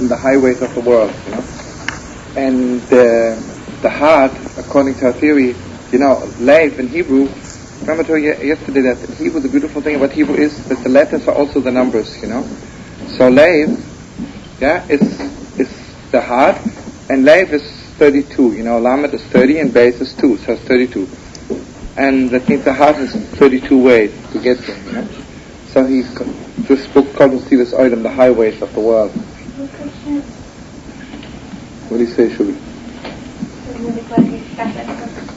in the highways of the world, And the heart, according to our theory, Lev in Hebrew, remember I told you yesterday that in Hebrew, the beautiful thing about Hebrew is that the letters are also the numbers, So Lev, is the heart, and Lev is 32, Lamed is 30 and Beis is 2, so it's 32. And that means the heart has 32 ways to get there, So this book called Mysticism, the highways of the world. What do you say, Shubi?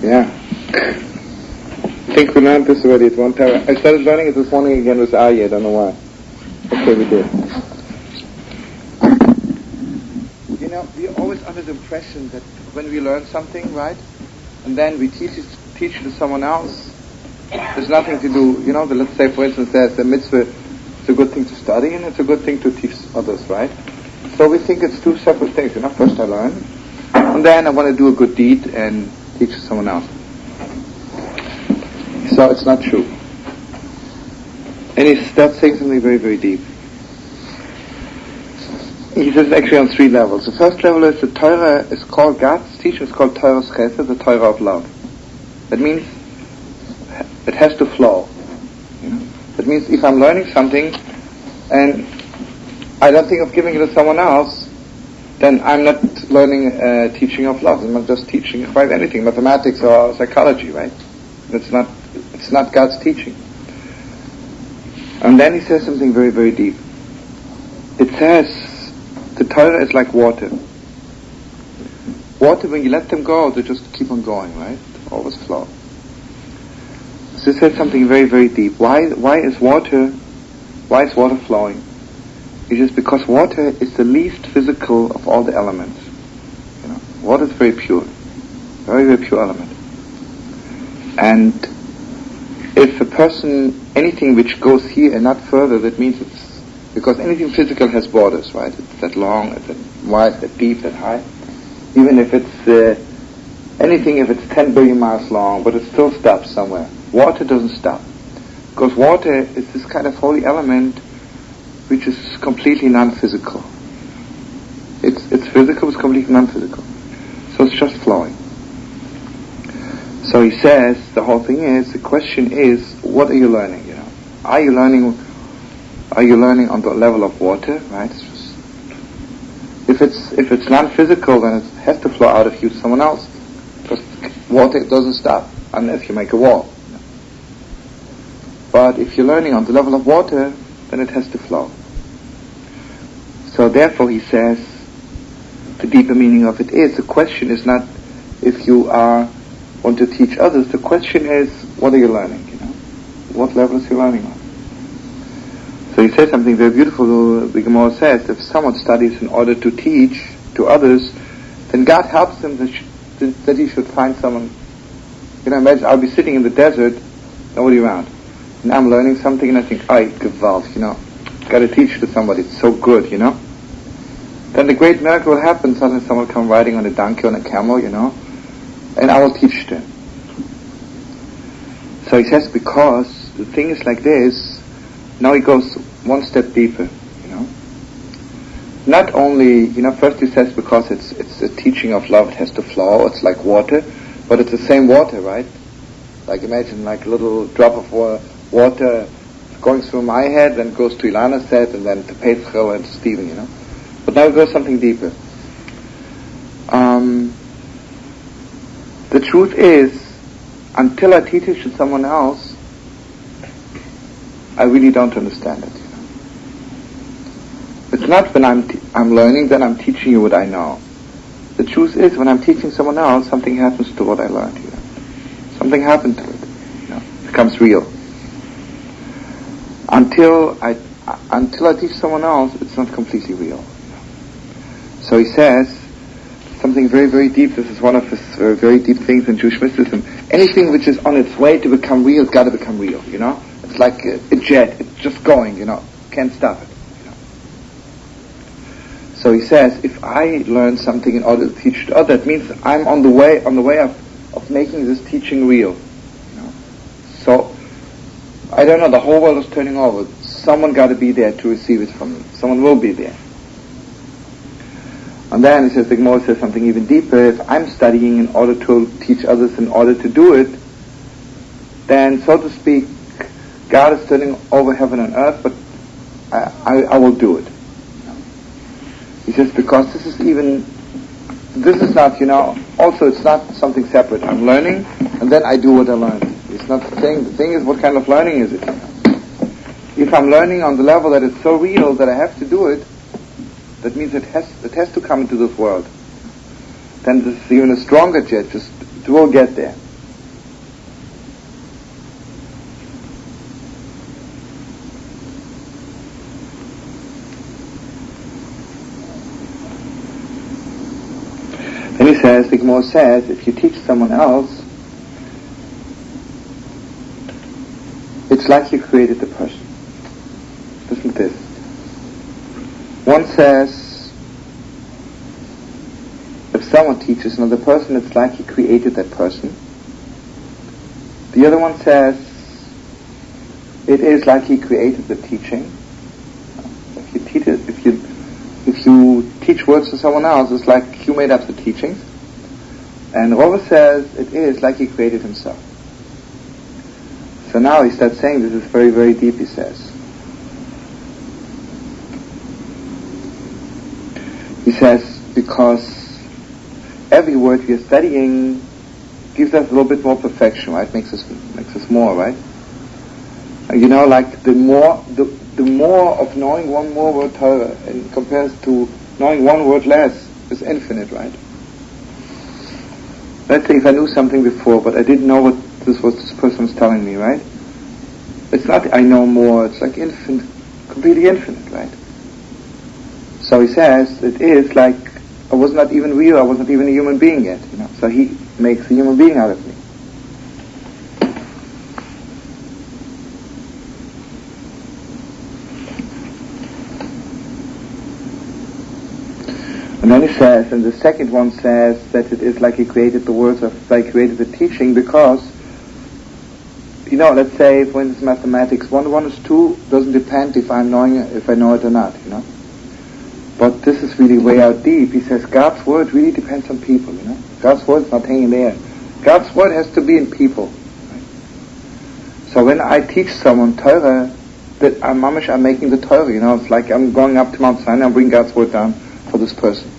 Yeah. I think we learned this already at one time. I started learning it this morning again with Arya, I don't know why. Okay, we did. We're always under the impression that when we learn something, right, and then we teach it to someone else, there's nothing to do, let's say, for instance, there's a mitzvah, it's a good thing to study, and it's a good thing to teach others, right? So we think it's two separate things, first I learn, and then I want to do a good deed and teach someone else. So it's not true. And he starts saying something very, very deep. He says actually on 3 levels. The first level is the Torah is called, God's teaching is called Torah's Chesed, the Torah of love. That means it has to flow. That means if I'm learning something and I don't think of giving it to someone else, then I'm not learning teaching of love. I'm not just teaching quite anything, mathematics or psychology, right? It's not God's teaching. And then he says something very, very deep. It says the Torah is like water. Water, when you let them go, they just keep on going, right? They always flow. So it says something very, very deep. Why is water flowing? It's just because water is the least physical of all the elements. Water is very pure. Very, very pure element. And if a person, anything which goes here and not further, that means it's, because anything physical has borders, right? It's that long, it's that wide, that deep, that high. Even if it's, anything if it's 10 billion miles long, but it still stops somewhere. Water doesn't stop. Because water is this kind of holy element which is completely non-physical. It's physical, it's completely non-physical. So it's just flowing. So he says, the whole thing is, the question is, what are you learning, Are you learning on the level of water, right? It's just, if it's non-physical, then it has to flow out of you to someone else. Because water doesn't stop, unless you make a wall. But if you're learning on the level of water, then it has to flow. So therefore he says, the deeper meaning of it is, the question is not if you want to teach others, the question is, what are you learning, What level is you learning on? So he says something very beautiful. The Gemara says, if someone studies in order to teach to others, then God helps him that he should find someone. Imagine I'll be sitting in the desert, nobody around. And I'm learning something and I think, gewalt, got to teach to somebody, it's so good, Then the great miracle will happen, suddenly someone will come riding on a donkey, on a camel, and I will teach them. So he says, because the thing is like this, now he goes one step deeper, Not only, first he says because it's the teaching of love, it has to flow, it's like water, but it's the same water, right? Like imagine like a little drop of water going through my head, then goes to Ilana's head, and then to Petro and to Stephen, But now it goes something deeper. The truth is, until I teach it to someone else, I really don't understand it. It's not when I'm learning, then I'm teaching you what I know. The truth is, when I'm teaching someone else, something happens to what I learned. Something happened to it. It becomes real. Until I teach someone else, it's not completely real. So he says something very, very deep. This is one of his very deep things in Jewish mysticism. Anything which is on its way to become real, it's got to become real. It's like a jet. It's just going. Can't stop it. So he says, if I learn something in order to teach to others, that means I'm on the way of making this teaching real. So I don't know. The whole world is turning over. Someone got to be there to receive it from me. Someone will be there. And then he says, the Gemara says something even deeper. If I'm studying in order to teach others in order to do it, then, so to speak, God is turning over heaven and earth, but I will do it. He says, because this is not, also it's not something separate. I'm learning, and then I do what I learned. It's not the thing. The thing is, what kind of learning is it? If I'm learning on the level that it's so real that I have to do it, that means it has to come into this world. Then this is even a stronger jet, it will get there. Then he says, the Gemara says, if you teach someone else, it's like you created the person. Listen to this. One says, if someone teaches another person, it's like he created that person. The other one says, it is like he created the teaching. If you teach words to someone else, it's like you made up the teachings. And Rava says, it is like he created himself. So now he starts saying, this is very, very deep, he says. He says, because every word we are studying gives us a little bit more perfection, right? Makes us more, right? Like the more of knowing one more word Torah and compares to knowing one word less is infinite, right? Let's say if I knew something before, but I didn't know what this person was telling me, right? It's not I know more, it's like infinite, completely infinite, right? So he says, it is like I was not even real, I was not even a human being yet, So he makes a human being out of me. And then he says, and the second one says that it is like he created the words like created the teaching, because, let's say, for instance, mathematics, 1 is 2 doesn't depend if I know it or not, But this is really way out deep. He says God's word really depends on people, God's word is not hanging there. God's word has to be in people. Right? So when I teach someone Torah, that I'm making the Torah, it's like I'm going up to Mount Sinai and bring God's word down for this person.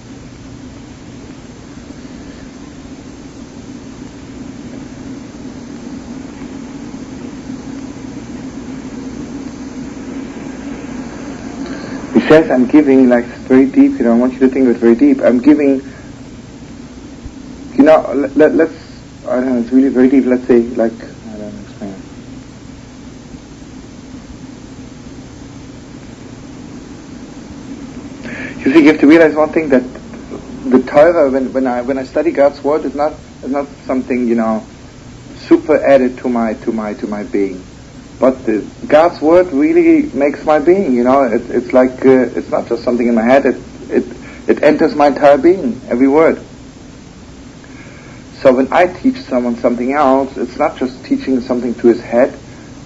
He says, I'm giving, like, very deep, I want you to think of it very deep. I'm giving, let's, I don't know, it's really very deep, let's say, like, I don't know, explain it. You see, you have to realize one thing, that the Torah, when I study God's word, is not something, super added to my being. But God's word really makes my being, it's like, it's not just something in my head, it enters my entire being, every word. So when I teach someone something else, it's not just teaching something to his head,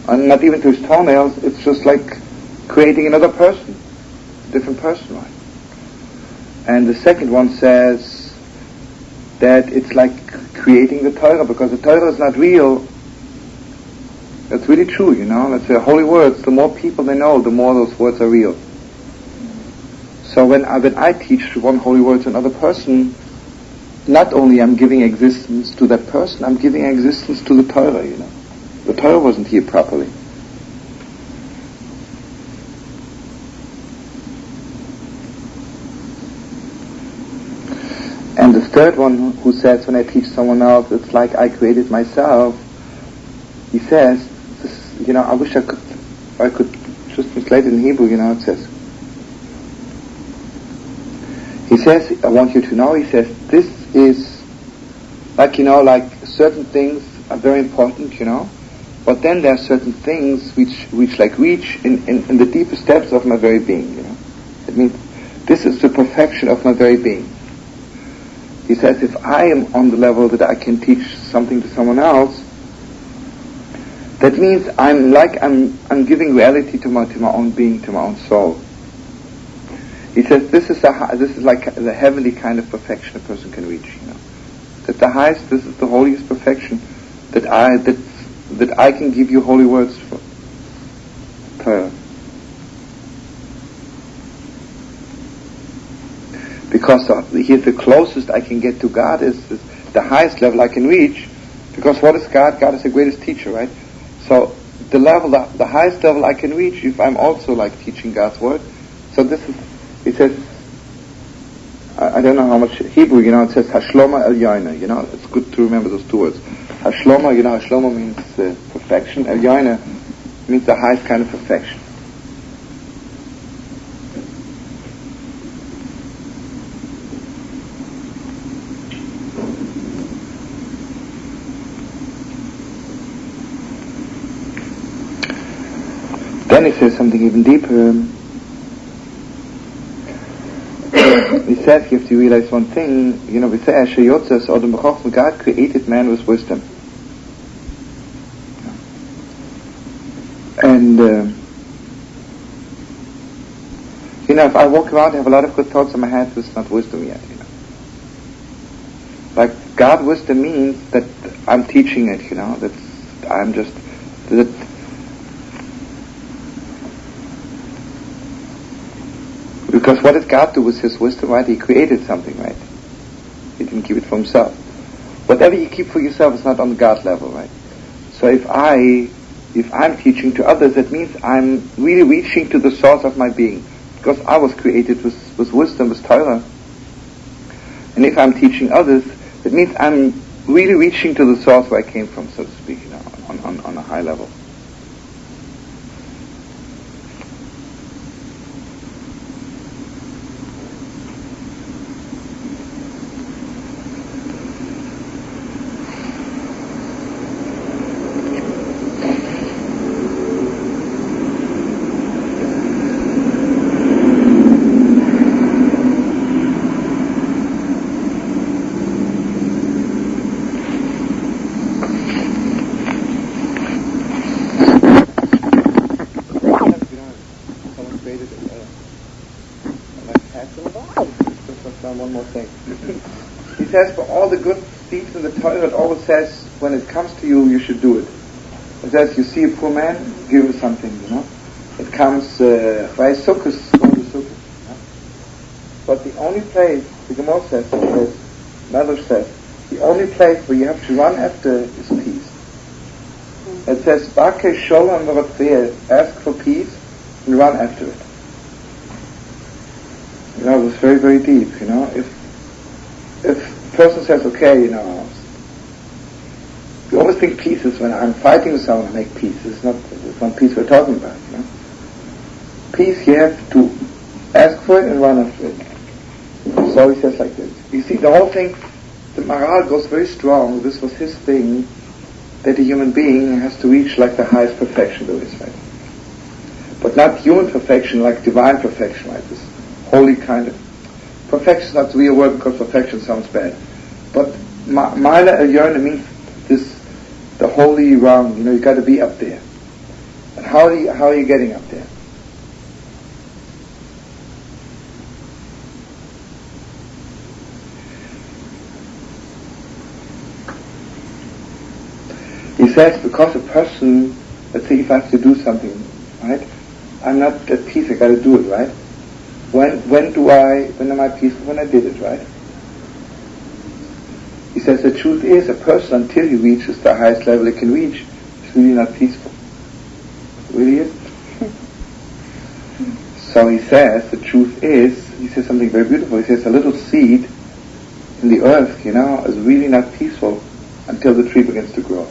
and not even to his toenails, it's just like creating another person, a different person, right? And the second one says that it's like creating the Torah, because the Torah is not real. That's really true, Let's say holy words, the more people they know, the more those words are real. So when I teach one holy word to another person, not only I'm giving existence to that person, I'm giving existence to the Torah, The Torah wasn't here properly. And the third one who says, when I teach someone else, it's like I created myself, he says, I wish I could just translate it in Hebrew, it says. He says, I want you to know, he says, this is, like certain things are very important, but then there are certain things which reach in the deepest depths of my very being, It means, this is the perfection of my very being. He says, if I am on the level that I can teach something to someone else, that means I'm giving reality to my own being, to my own soul. He says this is like the heavenly kind of perfection a person can reach. That the highest, this is the holiest perfection that I can give you holy words for. Torah. Because here's the closest I can get to God is the highest level I can reach. Because what is God? God is the greatest teacher, right? So the highest level I can reach if I'm also like teaching God's word. So this is, it says, I don't know how much Hebrew, it says Hashloma El Yoina, it's good to remember those two words. Hashloma, Hashloma means perfection, El Yoina means the highest kind of perfection. Then he says something even deeper. He says you have to realize one thing, we say Asher Yotzes Odom B'Chochma, God created man with wisdom. And if I walk around and have a lot of good thoughts in my head, it's not wisdom yet, Like God wisdom means that I'm teaching it, that I'm just that. Because what did God do with His wisdom, right? He created something, right? He didn't keep it for Himself. Whatever you keep for yourself is not on the God level, right? So if I'm teaching to others, that means I'm really reaching to the source of my being. Because I was created with wisdom, with Torah. And if I'm teaching others, that means I'm really reaching to the source where I came from, so to speak, on a high level. One more thing. He says, for all the good deeds in the Torah, it always says, when it comes to you, you should do it. It says, you see a poor man, give him something, It comes, by Sukkos, go to Sukkos. But the only place, the Gemara says, Medrash says, the only place where you have to run after is peace. It says, Bake Sholem V'Ratzeh, ask for peace and run after it. It was very, very deep, If a person says, okay, you always think peace is when I'm fighting with someone, I make peace. It's not peace we're talking about, Peace, you have to ask for it and run after it. So he says like this. You see, the whole thing, the Maharal goes very strong. This was his thing, that a human being has to reach like the highest perfection there is, right? But not human perfection, like divine perfection, like this holy kind of perfection is not the real word because perfection sounds bad. But Ma'ala Elyon means the holy realm. You got to be up there. And how are you getting up there? He says because a person, let's say if I have to do something, right? I'm not at peace. I got to do it, right? When am I peaceful? When I did it, right? He says the truth is a person until he reaches the highest level he can reach is really not peaceful. It really isn't. So he says the truth is, he says something very beautiful. He says a little seed in the earth, is really not peaceful until the tree begins to grow.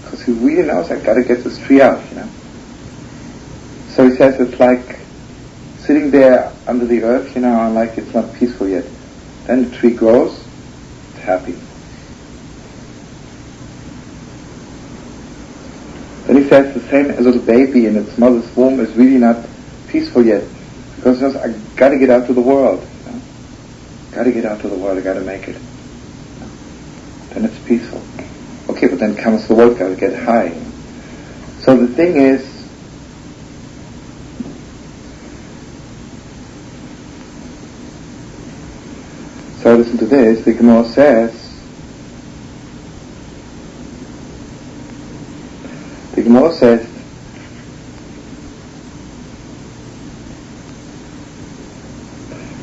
Because he really knows I got to get this tree out. So he says it's like sitting there under the earth, and like it's not peaceful yet. Then the tree grows, it's happy. Then he says the same as a little baby in its mother's womb is really not peaceful yet. Because it says, I gotta get out to the world. Gotta get out to the world, I gotta make it. Then it's peaceful. Okay, but then comes the world, gotta get high. So the thing is, So listen to this. The Gemara says,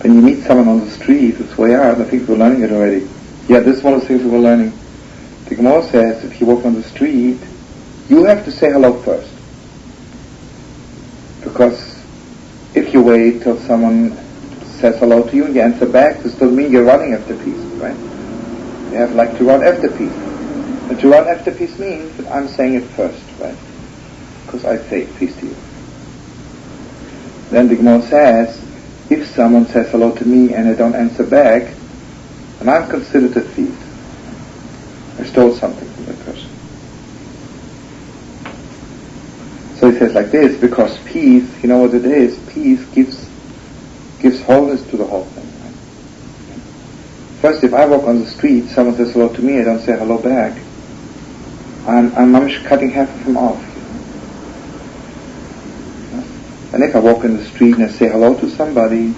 when you meet someone on the street, it's way out, I think we're learning it already. Yeah, this is one of the things we were learning. The Gemara says, if you walk on the street, you have to say hello first. Because if you wait till someone says hello to you and you answer back, this doesn't mean you're running after peace, right? You have to run after peace. But to run after peace means that I'm saying it first, right? Because I say peace to you. Then the Gemara says, if someone says hello to me and I don't answer back, then I'm considered a thief. I stole something from that person. So he says like this, because peace, you know what it is? Peace gives wholeness to the whole thing. Right? First, if I walk on the street, someone says hello to me, I don't say hello back, I'm cutting half of him off. And if I walk in the street and I say hello to somebody,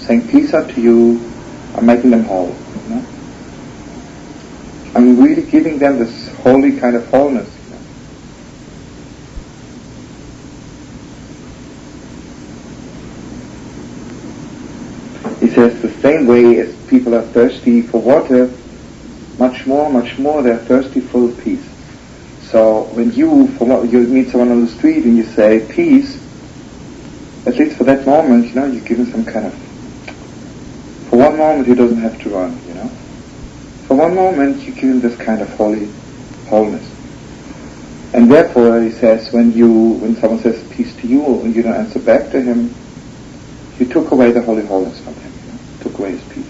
saying peace out to you, I'm making them whole. You know? I'm really giving them this holy kind of wholeness. You know? He says the same way as people are thirsty for water, much more they're thirsty for peace. So when you meet someone on the street and you say peace, at least for that moment, you know, you give him some kind of, for one moment he doesn't have to run, you know. For one moment you give him this kind of wholeness. And therefore he says, when someone says peace to you and you don't answer back to him, you took away the holy wholeness from him, you know, took away his peace.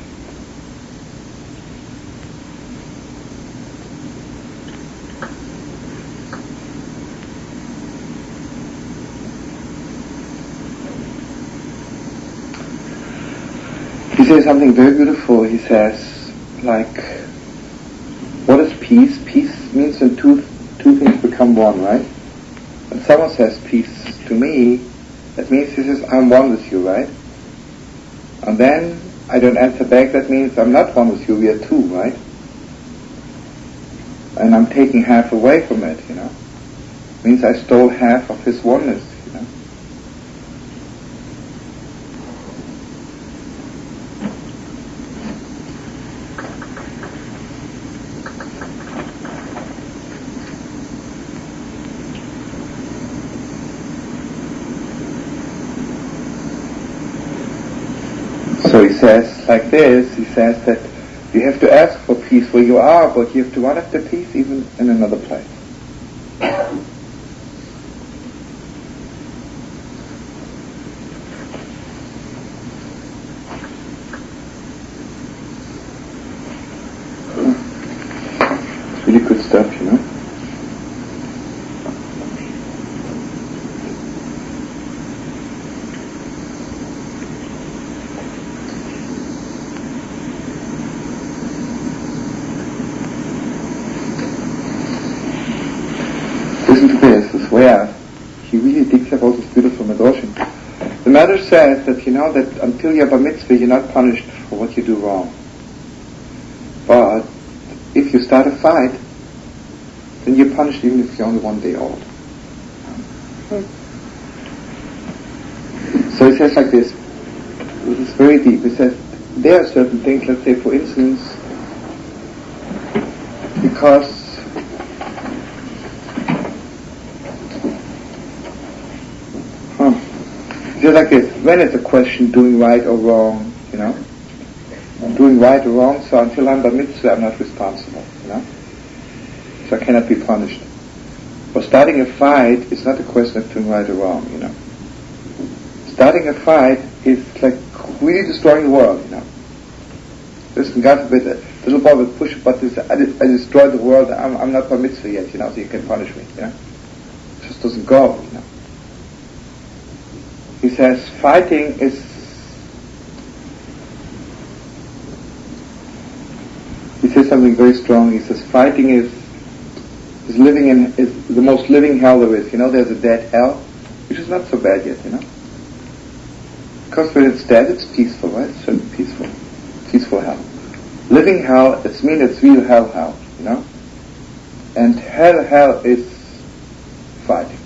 He says something very beautiful. He says, what is peace? Peace means when two things become one, right? When someone says peace to me, that means he says, I'm one with you, right? And then I don't answer back, that means I'm not one with you, we are two, right? And I'm taking half away from it, you know? It means I stole half of his oneness, you know? So he says like this, he says that you have to ask for peace where you are, but you have to run after peace even in another place. It's really good stuff, you know. Where he really digs up all this beautiful medrashim. The Maharal says that you know that until you're bar mitzvah, you're not punished for what you do wrong. But if you start a fight, then you're punished even if you're only 1 day old. So he says like this. It's very deep. He says there are certain things. Let's say, for instance, because just like this, when it's a question doing right or wrong, you know, doing right or wrong, so until I'm bar mitzvah, I'm not responsible, you know, so I cannot be punished. For starting a fight, it's not a question of doing right or wrong, you know. Starting a fight is like really destroying the world, you know. Listen, God forbid, a little boy will push a button, I destroyed the world, I'm not bar mitzvah yet, you know, so you can punish me, you know. It just doesn't go, you know. He says fighting is, he says something very strong. He says fighting is the most living hell there is. You know, there's a dead hell, which is not so bad yet, you know. Because when it's dead, it's peaceful, right? It's a peaceful hell. Living hell, it's real hell, you know? And hell is fighting.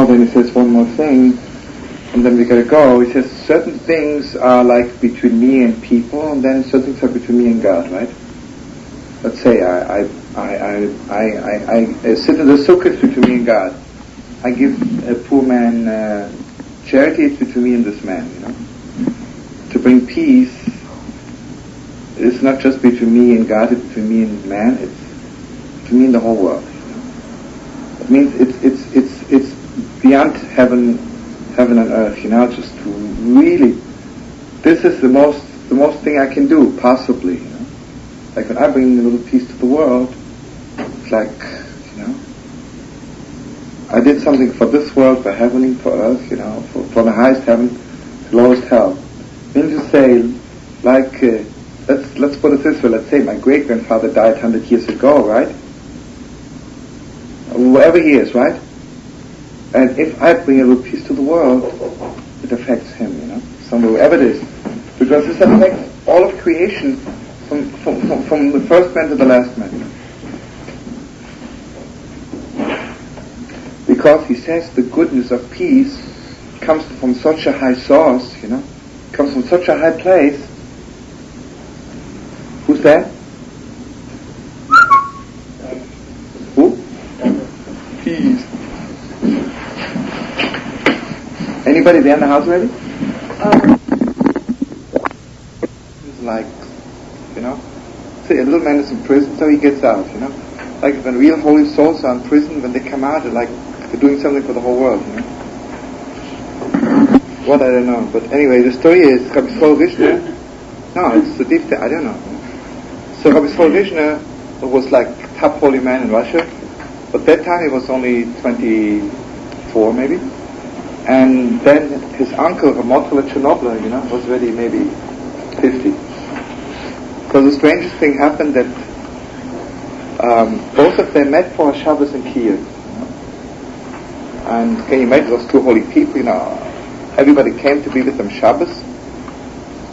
Then he says one more thing, and then we gotta go. He says certain things are like between me and people, and then certain things are between me and God, right? Let's say I sit in the sukkah, it's between me and God. I give a poor man charity, it's between me and this man, you know. To bring peace, it's not just between me and God, it's between me and man, it's between me and the whole world. You know? It means it's beyond heaven and earth, you know, just to really, this is the most thing I can do, possibly, you know. Like when I bring a little peace to the world, it's like, you know, I did something for this world, for heaven, for earth, you know, for the highest heaven, the lowest hell. Meaning to say, like, let's put it this way, let's say my great-grandfather died 100 years ago, right? Whoever he is, right? And if I bring a little peace to the world, it affects him, you know, somewhere, wherever it is. Because this affects all of creation from the first man to the last man. Because he says the goodness of peace comes from such a high source, you know, comes from such a high place. Who's that? Who? Peace. Anybody there in the house already? It's like, you know, say a little man is in prison, so he gets out, you know. Like when real holy souls are in prison, when they come out, they're doing something for the whole world, you know. What, I don't know. But anyway, the story is, Rabbi Shlomo Carlebach, no, it's the deep thing, I don't know. So Rabbi Shlomo Carlebach was like top holy man in Russia, but that time he was only 24 maybe. And then his uncle, Maharal Chernobyl, you know, was already maybe 50. So the strangest thing happened that both of them met for a Shabbos in Kiev. You know? And can you imagine those two holy people, you know, everybody came to be with them Shabbos.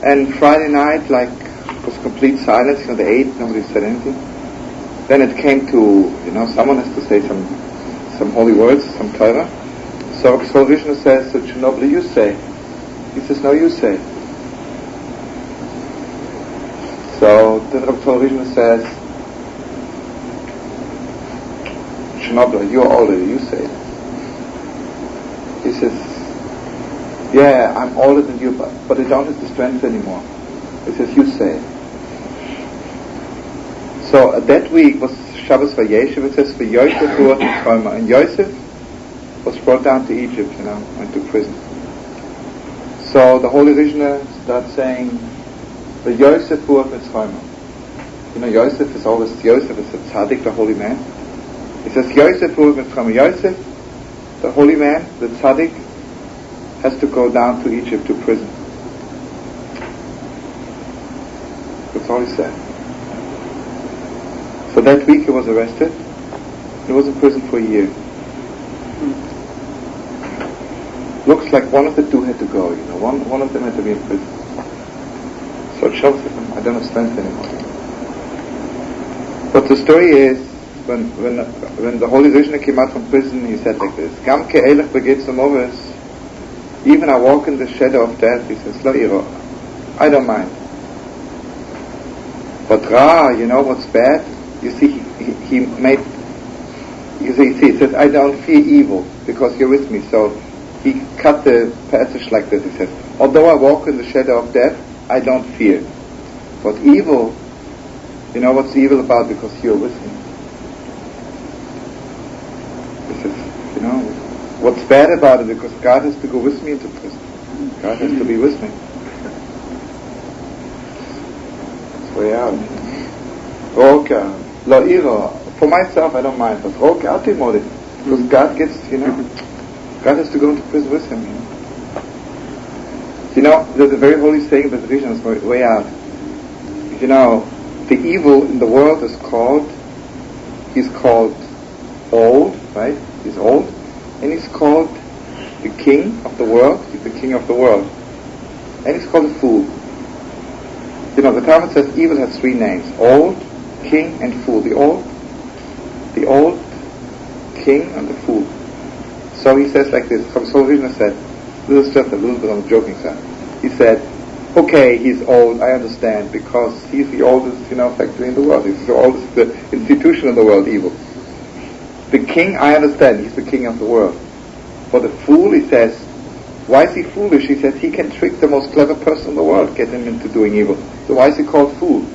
And Friday night, like, it was complete silence, you know, they ate, nobody said anything. Then it came to, you know, someone has to say some holy words, some Torah. So Rabbi Shlomo Carlebach says to Chernobyl, you say. He says, no, you say. So then Rabbi Shlomo Carlebach says, Chernobyl, you're older, you say. He says, yeah, I'm older than you, but I don't have the strength anymore. He says, you say. So that week was Shabbos Vayeshev, it says, V'Yosef Ruach Mitzrayim, and Yosef was brought down to Egypt, you know, went to prison. So the Holy Rishna starts saying, the Yosef Ruach Mitzrayim. You know, Yosef is a tzaddik, the holy man. He says, Yosef Ruach Mitzrayim. Yosef, the holy man, the tzaddik, has to go down to Egypt, to prison. That's all he said. So that week he was arrested. He was in prison for a year. Looks like one of the two had to go, you know. One of them had to be in prison. So it shows him, I don't have strength anymore. But the story is, when the Holy Rishna came out from prison, he said like this, Gam ke'elech begetz u'moves, even I walk in the shadow of death, he says, Lo iro, I don't mind. But Ra, you know what's bad? You see, he says, I don't fear evil, because you're with me. So he cut the passage like this, he says, although I walk in the shadow of death, I don't fear. But evil, you know what's evil about, because you're with me. He says, you know, what's bad about it, because God has to go with me into prison. God has to be with me. way out. Roka, lo iro. For myself, I don't mind, but roka atimori. Because God gets, God has to go into prison with him, there's a very holy saying that the vision is way out. The evil in the world is he's called old, right? He's old. And he's called the king of the world. He's the king of the world. And he's called a fool. The Talmud says evil has three names: old, king, and fool. The old, king, and the fool. So he says like this. So Vishnu said, this is just a little bit on the joking side. He said, okay, he's old, I understand, because he's the oldest, factory in the world. He's the oldest institution in the world, evil. The king, I understand, he's the king of the world. For the fool, he says, why is he foolish? He says he can trick the most clever person in the world, get him into doing evil. So why is he called fool?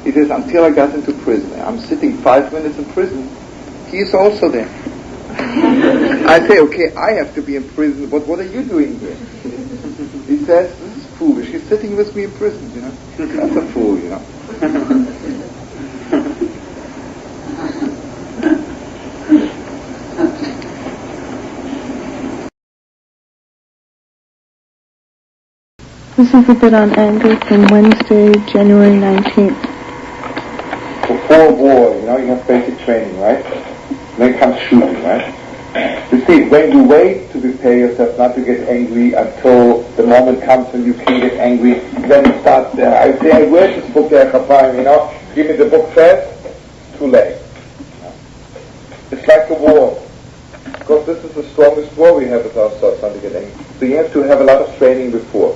He says, until I got into prison, I'm sitting 5 minutes in prison, he is also there. I say, okay, I have to be in prison, but what are you doing here? He says, this is foolish. He's sitting with me in prison, That's a fool, This is a bit on anger from Wednesday, January 19th. Before war, you have basic training, right? Then comes shooting, right? You see, when you wait to prepare yourself not to get angry until the moment comes when you can get angry, then it starts there. I say, where's this book there, Chapayim, Give me the book first, too late. It's like a war. Because this is the strongest war we have with ourselves not to get angry. So you have to have a lot of training before.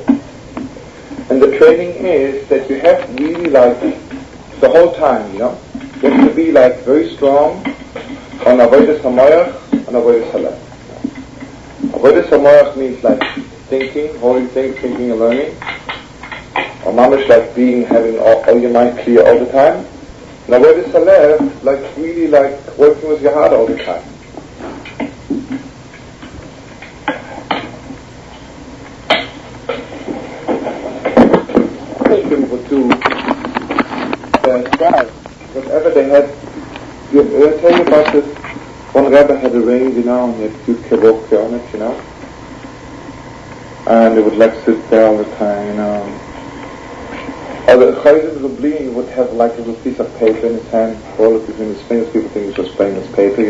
And the training is that you have really the whole time, you have to be very strong on avodas hamayach and avodas halal. Avodas hamayach means thinking, holy things, thinking and learning. Or mamish having all your mind clear all the time. And avodas halal, really working with your heart all the time. Whatever they had, I'll tell you about this. One rabbi had a ring, and he had two kebok on it, and they would sit there all the time, Or the chayim Lublin would have a little piece of paper in his hand, all between his fingers. People think he was playing his paper,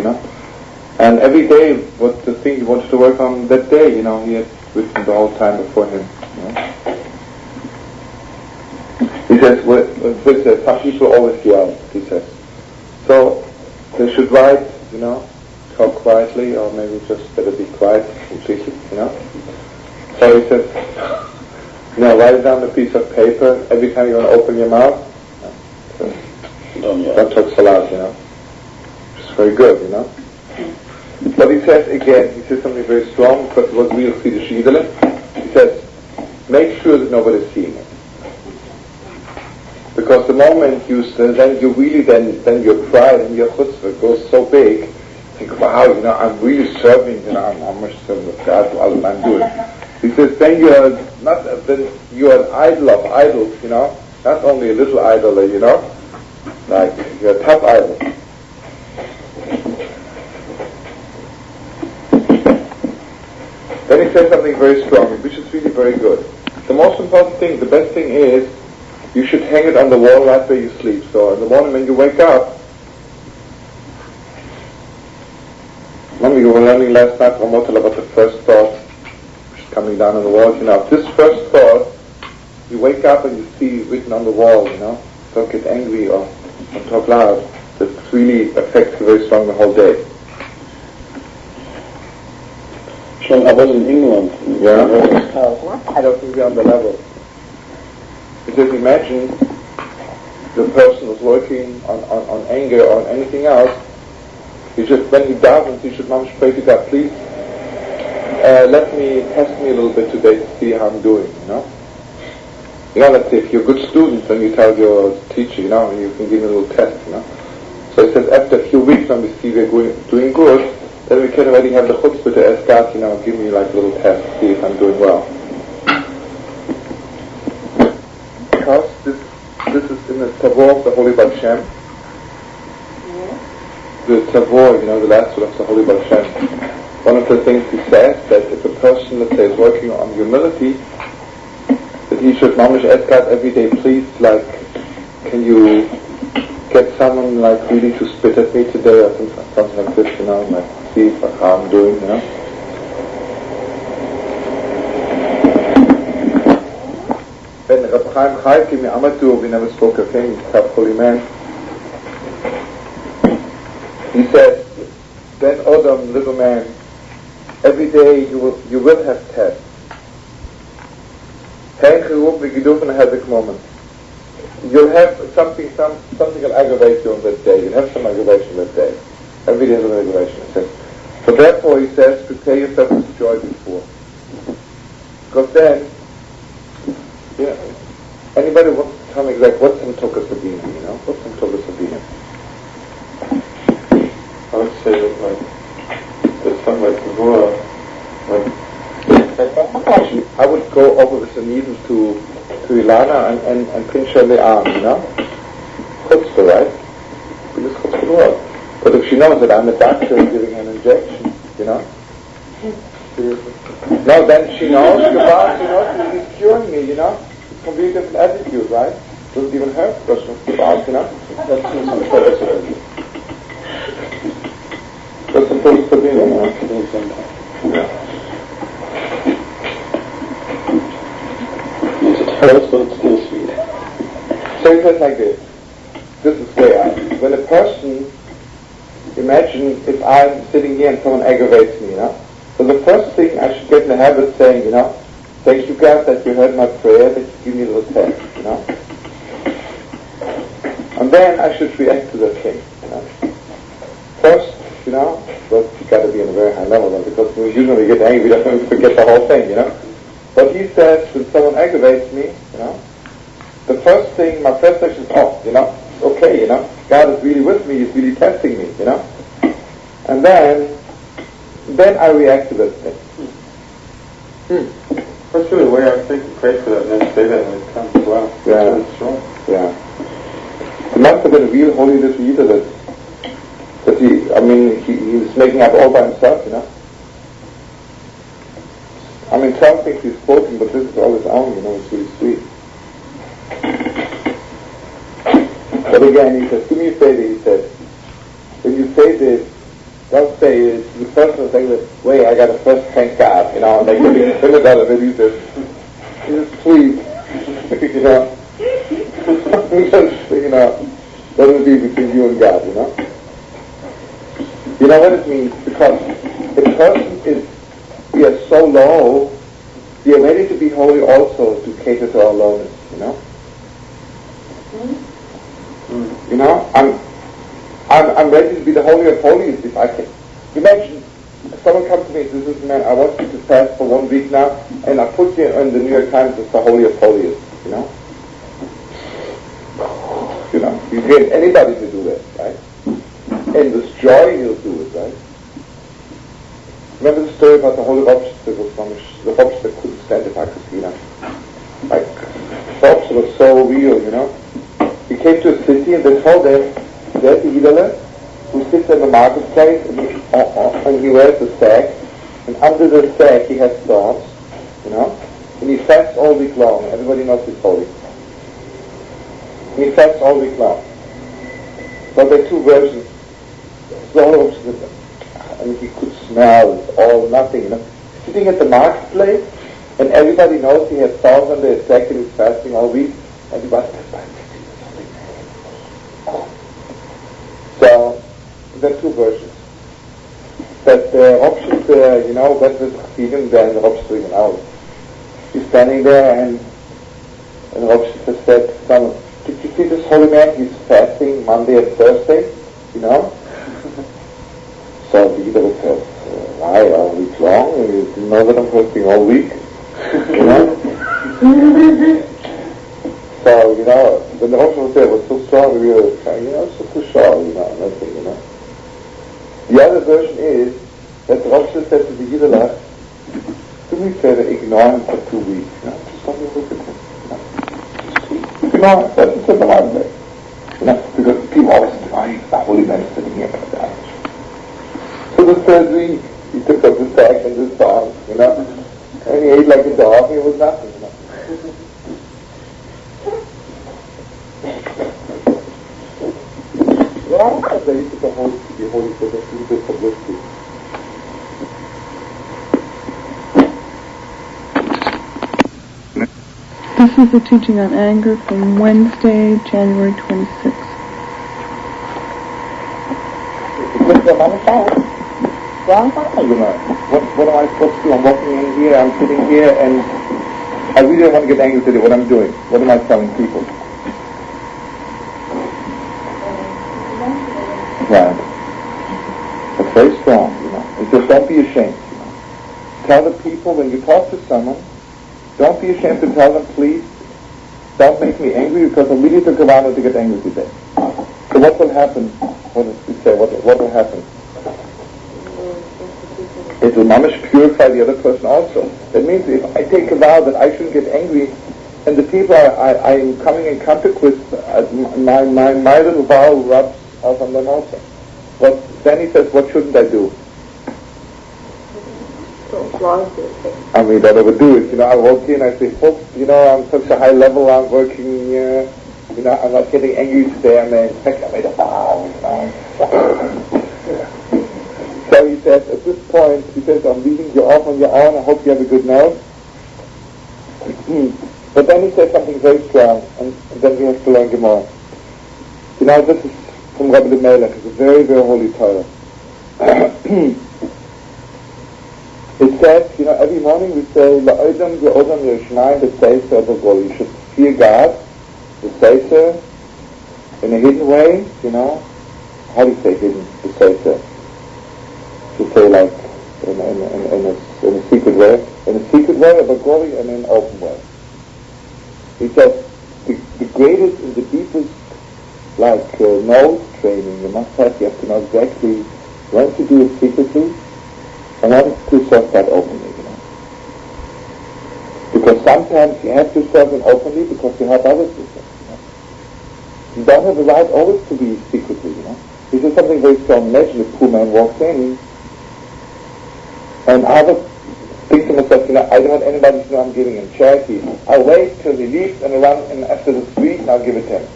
And every day, what the thing he wanted to work on that day, he had written the whole time before him, He says, some people always yell, he says. So, they should write, talk quietly, or maybe just better be quiet completely, So he says, write down a piece of paper every time you want to open your mouth. Don't talk so loud, It's very good, But he says again, he says something very strong, because it was real Chiddush Yidele. He says, make sure that nobody's seeing it. Because the moment then your pride and your chutzpah goes so big, think, wow, I'm really serving, I'm much serving with God, all that I'm doing. He says, then you're an idol of idols, not only a little idol, you're a top idol. Then he says something very strong, which is really very good. The most important thing, the best thing is, you should hang it on the wall right where you sleep. So in the morning when you wake up, remember you were learning last night from Maharal about the first thought, which is coming down on the wall. This first thought, you wake up and you see written on the wall, don't get angry or don't talk loud. That really affects you very strong the whole day. So I was in England. Yeah? I don't think we're on the level. Because imagine the person who's working on anger or on anything else, when he davens, he should pray to God, please, test me a little bit today to see how I'm doing, Let's say if you're a good student, then you tell your teacher, you can give me a little test, So he says after a few weeks when we see we're doing good, then we can already have the chutzpah to ask God, give me a little test to see if I'm doing well. Because this is in a Tavor of the Holy Baal Shem. The Tavor, the last word of the Holy Baal Shem. One of the things he says, that if a person, let's say, is working on humility, that he should mamish ask God every day, please, like, can you get someone, like, really to spit at me today, or something like this, like, see how I'm doing, When Rab Chaim Chaim came to Amateur, we never spoke of him, he's a holy man. He said, Ben Odom, little man, every day you will have tests. Moment. You'll have something will aggravate you on that day. You'll have some aggravation that day. Every day has an aggravation. So therefore, he says, prepare yourself with joy before. Because then, anybody wants to tell me exactly what's some tokas sabina, What's some tokas sabina? I would say that, there's some Torah, I would go over with a needle to Ilana and pinch her in the arm, Chutzpah, right? Because Chutzpah work. But if she knows that I'm a doctor and giving her an injection, No, then she knows, he's curing me, It's a completely different attitude, right? Doesn't even hurt the person who's That's supposed to be, So he says like this. This is where, when a person, imagine if I'm sitting here and someone aggravates me, So the first thing I should get in the habit of saying, thank you God that you heard my prayer, that you give me a little test, And then I should react to the thing, First, but you got to be on a very high level, because usually when we get angry, we don't forget the whole thing, But he says, when someone aggravates me, the first thing, my first action is, okay, God is really with me, He's really testing me, And then I react to that thing. That's really the way I think to pray for that and then say that when it comes. Wow. Yeah. That's strong. Yeah. It must have been a real holy little leader that he was making up all by himself, Some things he's quoting, but this is all his own, it's really sweet. But again, he says, do me a favor, he said, when you say this, don't say it, the person will say, wait, I got to first thank God, and they give me a $100, and he says, please, let it be between you and God, You know what it means? Because the person we are so low, we are ready to be holy also to cater to our lowness, I'm ready to be the holy of holies if I can. Imagine, if someone comes to me and says, listen man, I want you to fast for 1 week now, and I put you in the New York Times as the holy of holies, You get anybody to do that, right? And with joy he'll do it, right? Remember the story about the holy Robster was the Robster couldn't stand it, Like, Robster was so real, He came to a city and they told him, there's a Yidele who sits in the marketplace and he wears a sack, and under the sack he has thorns, and he fasts all week long. Everybody knows he's holy. He fasts all week long. So there are two versions. The whole he could smell, it's all nothing, Sitting at the marketplace, and everybody knows he has thorns under his sack and he's fasting all week. Everybody says, so, there are two versions. That the options, when the Chassidim, then the Robster, he's standing there and Robster has said to someone, did you see this holy man? He's fasting Monday and Thursday, So the Yidele says, why, all week long? You didn't know that I'm fasting all week? So, when the Rosh there was so strong, we were saying, it's just too short, nothing, The other version is that the Rosh said to the Yidele, do me a favor, ignore him for 2 weeks, just don't even look at him, Ignore him, that's the right way. Because people always say, why is the holy man sitting here like that? So the third week, he took up the sack and the song, and he ate like a dog, and it was nothing, Yeah, they used to be holy for the little publicity. This is the teaching on anger from Wednesday, January 26th. What am I supposed to do? I'm walking in here, I'm sitting here, and I really don't want to get angry today. What I'm doing? What am I telling people? Right. It's very strong, It's just don't be ashamed, Tell the people when you talk to someone, don't be ashamed to tell them, please, don't make me angry because I really took a while to get angry today. So what will happen? What does it say? What will happen? It will mamish purify the other person also. That means if I take a vow that I shouldn't get angry, and the people I am coming in contact with, my little vow rubs off on them also. But then he says, what shouldn't I do? I mean, don't overdo it. I walk in, I say, folks, I'm such a high level, I'm working, I'm not getting angry today, in fact, I made a vow, So he says, at this point, I'm leaving you off on your own, I hope you have a good night. But then he says something very strong, and then we have to learn Gemara. This is from Rabbi Melech, it's a very, very holy Torah. It says, every morning we say, La'odam Ye'odam Yerushalayim B'Seiser B'Gol. You should fear God, the Seiser, in a hidden way, How do you say hidden, the Seiser? To say like, in a secret way. In a secret way, a B'Gol, and in an open way. He says, the greatest and the deepest, nose training you have to know exactly when to do it secretly, and when to serve that openly, Because sometimes you have to serve it openly because you have others to serve, You don't have the right always to be secretly, This is something very strong. Imagine a poor man walks in, and I would think to myself, I don't want anybody to know I'm giving him charity. I'll wait till he leaves and run after the street and I'll give it to him.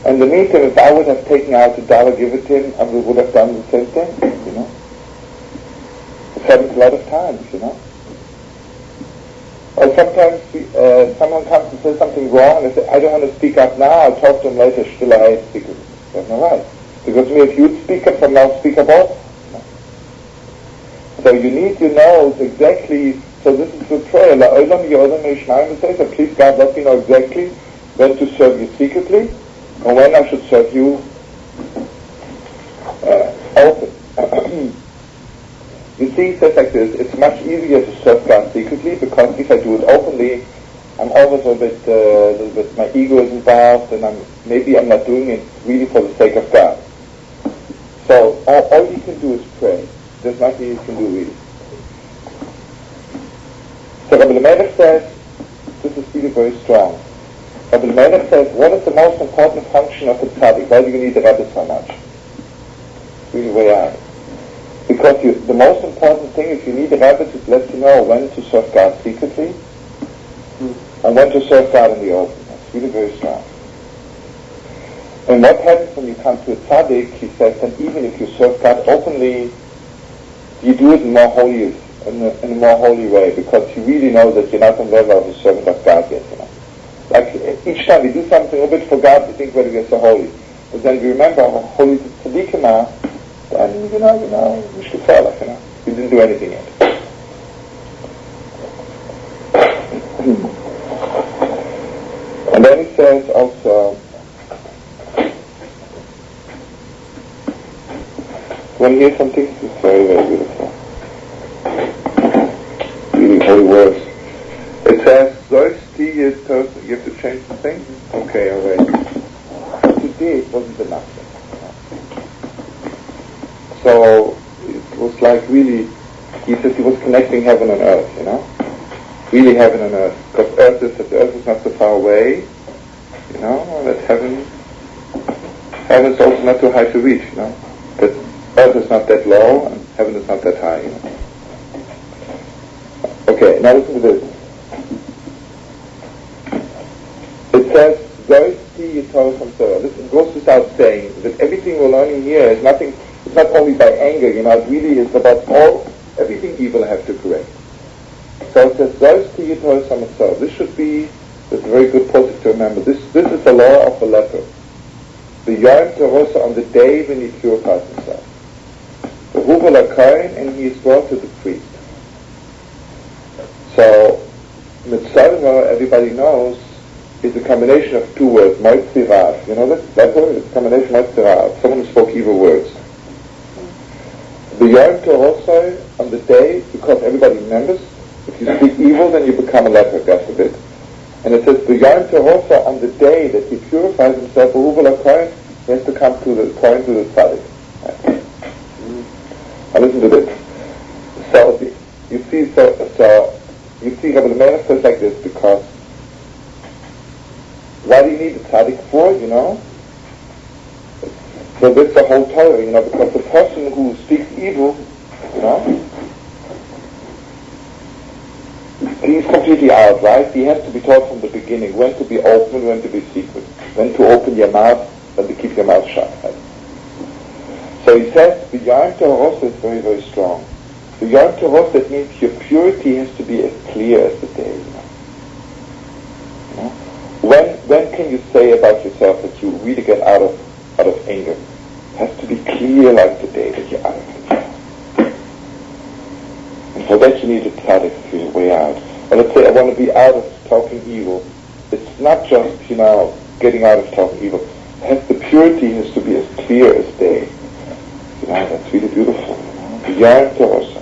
And in the meantime, if I would have taken out $1, give it to him, I would have done the same thing, It saves a lot of times, Or sometimes someone comes and says something wrong, and they say, I don't want to speak up now, I'll talk to him later, still I speak up. That's not right. Because if you speak up from now, speak up also. So you need to know exactly, so this is the prayer, please God, let me know exactly when to serve you secretly, and when I should serve you open. You see, it says like this, it's much easier to serve God secretly, because if I do it openly, I'm always a little bit, my ego is involved, and maybe I'm not doing it really for the sake of God. So all you can do is pray. There's nothing you can do really. So Rabbi Melech says, this is really very strong. Rabbi Melech says, what is the most important function of the tzaddik? Why do you need the Rebbe so much? It's really way out. Because the most important thing, if you need a Rebbe, to let you know when to serve God secretly, and when to serve God in the open. It's really very strong. And what happens when you come to a tzaddik, he says that even if you serve God openly, you do it in a more holy way, because you really know that you're not on the level of a servant of God yet, Like each time we do something a bit for God, we think whether we're so holy. But then we remember how holy the tzaddikim are, and we should fall off, We didn't do anything yet. And then he says also, when you hear something, it's very, very beautiful. Really holy words. It says, you have to change the thing? Okay, alright. What you did wasn't enough. So, it was like really, he says he was connecting heaven and earth, Really heaven and earth. Because the earth is not so far away. that heaven is also not too high to reach, that earth is not that low and heaven is not that high, Okay, now listen to this. It says, it goes without saying that everything we're learning here is nothing, it's not only by anger, it really is about everything evil I have to correct. So it says, this should be a very good posture to remember. This is the law of the leper. The Yom Terosa on the day when he purifies himself. The Huvel HaKohen, and he is brought to the priest. So, Mitzvah, everybody knows, is a combination of two words, Moitzirav. You know that word? It's a combination of Moitzirav. Someone who spoke evil words. The Yom Terosa on the day, because everybody remembers, if you speak evil, then you become a leper, God forbid. And it says, the Yom Terosa on the day that he purifies himself, he has to come to the point to the tzaddik. Right? Now listen to this. So you see Rabbi Melech says like this, because why do you need the tzaddik for, So that's the whole Torah, because the person who speaks evil, he's completely out, right? He has to be taught from the beginning when to be open, when to be secret, when to open your mouth, when to keep your mouth shut. Right? So he says the Yom Terosa is very, very strong. The Yom Terosa, that means your purity has to be as clear as the day. When can you say about yourself that you really get out of anger? It has to be clear like the day that you're out of it. And for that you need a tzaddik to your way out. Or let's say I want to be out of talking evil. It's not just, getting out of talking evil. The purity has to be as clear as day. That's really beautiful. The Yom Terosa.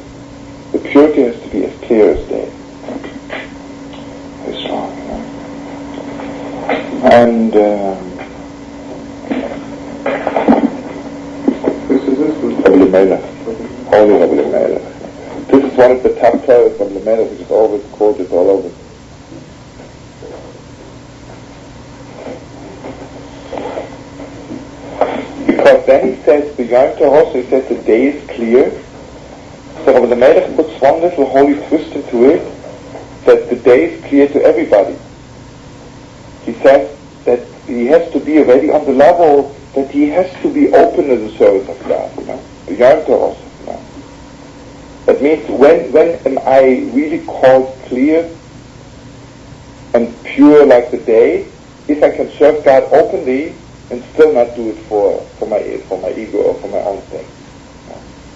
The purity has to be as clear as day. Very strong, And Rabbi Melech. Holy Rabbi Melech. This is one of the top Torahs of Rabbi Melech, which is always quoted all over. Because then he says, the Yom Terosa, he says the day is clear. So Rabbi Melech puts one little holy twist into it, that the day is clear to everybody. He says that he has to be already on the level that he has to be open to the service of God, the Yom Terosa. That means when am I really called clear and pure like the day, if I can serve God openly and still not do it for my ego or for my own thing.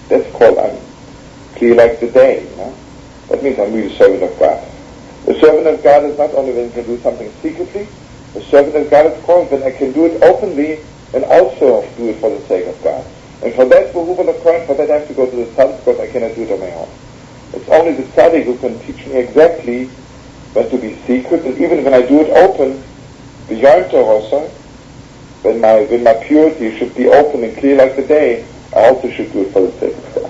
That's called I'm clear like the day. That means I'm really a servant of God. The servant of God is not only when you can do something secretly. The servant of God is called when I can do it openly and also do it for the sake of God. And for that, for that I have to go to the tzaddik, because I cannot do it on my own. It's only the tzaddik who can teach me exactly when to be secret, and even when I do it open, the Yom Terosa, when my purity should be open and clear like the day, I also should do it for the sake of God.